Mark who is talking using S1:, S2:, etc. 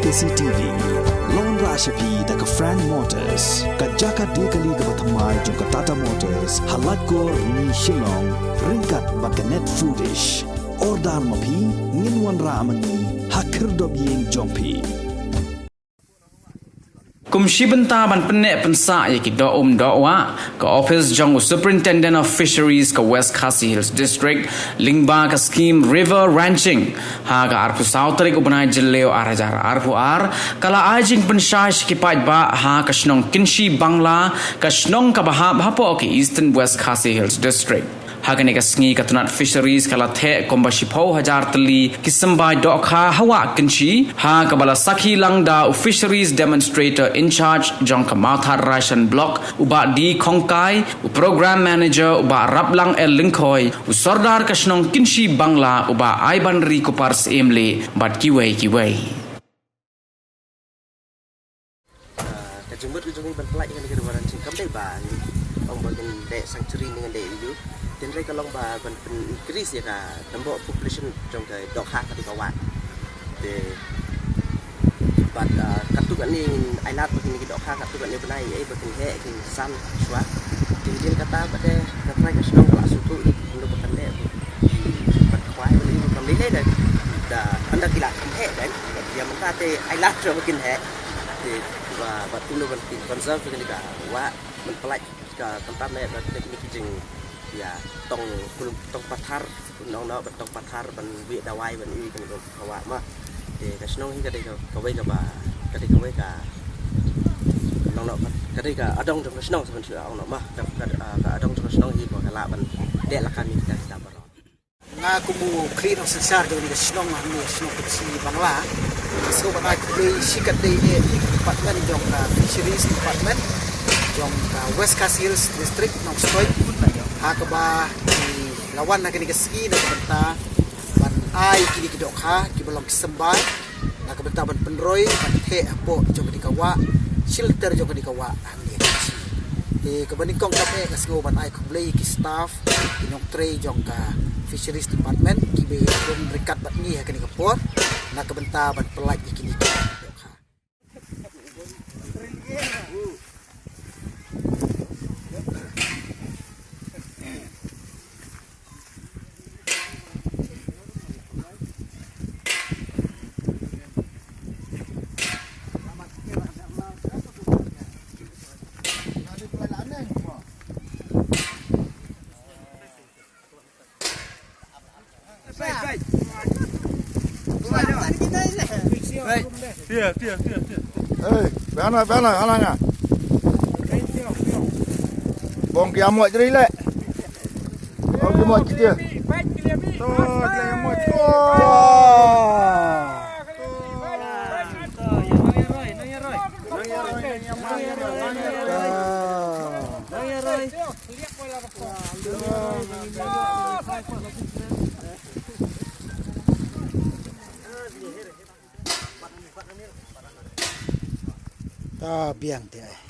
S1: KCTV Lon Rashapi daga Frank Motors kajaka dekali ga bathamai jong Tata Motors halat ko ni Shillong ringkat bakanet foodish ordal mapi nginwan ramani hakir dobyeng jongpi
S2: Kumshi benta ban penne pensa ye ki do wa ka office jong superintendent of fisheries ka West Khasi Hills district lingba ka scheme river ranching ha ga arpu sautrik ubnai jilleo arajar arpu ar kala ajing penshash ki paj ba ha ka shnong kinshi bangla ka shnong ka baha bhapo ki eastern West Khasi Hills district Hagani ka sngi ka tunat fisheries kala the komba shipho hajar tali kisambai dokha hawa kinchi ha kabala sakhi langda fisheries demonstrator in charge jong ka Mathar Ration block uba di khongkai program manager uba raplang el lingkhoi sordar ka snong kinchi bangla uba aiban ri ko pars emle bat kiwei
S3: Kajumut ujung berpelai dengan negara waran singkam deh bang, orang bagian dek sanctuary dengan dek itu, dan mereka long bah ban increase ya kah, tambah population jong ke dok hak di kawan, deh, bat katukan ni ailat bagian ni dok hak katukan ni benai, bagian hek bagian san suat, jadi kata pada kata ke senang kalau suatu untuk bagian dek, bat kuai beli bagian ni deh, dah anda kila hek kan, dia mentah teh ailat jong bagian hek, deh. Và cũng được conserve cái này quá mình phải cái tempat này là cái kijing ya tong pathar nó tong pathar ban vị đào ai ban uy cái này kawa mà để cái snow cái đây cái vậy cái vậy cả nó cái đây cả ở trong cái snow thì mình sửa ông nó mà cái ở trong cái snow thì có cái lạ ban để là kami kita kita baru
S4: nga kumu clean of sensar do ni snow ni snow kecil bangla so bangai kuli sikat dei department jong fisheries department jong West Khasi Hills district nong stoi ha ka ba di lawan na kini kesi na benta ban ai kini kidok ha ki belum sembai na ka benta ban penroi ban the apo jong di kawa shelter jong di kawa ni di ka bani kong kape ka sngo ban ai kublei ki staff nong trei jong ka fisheries department ki be jong rekat bat ni ha kini kapor na ka benta ban pelaj kini
S5: Tia. Bana, halangnya. Bong kiamot jadi lek. Bong kiamot dia. Tuh, kiamot.
S4: biang dia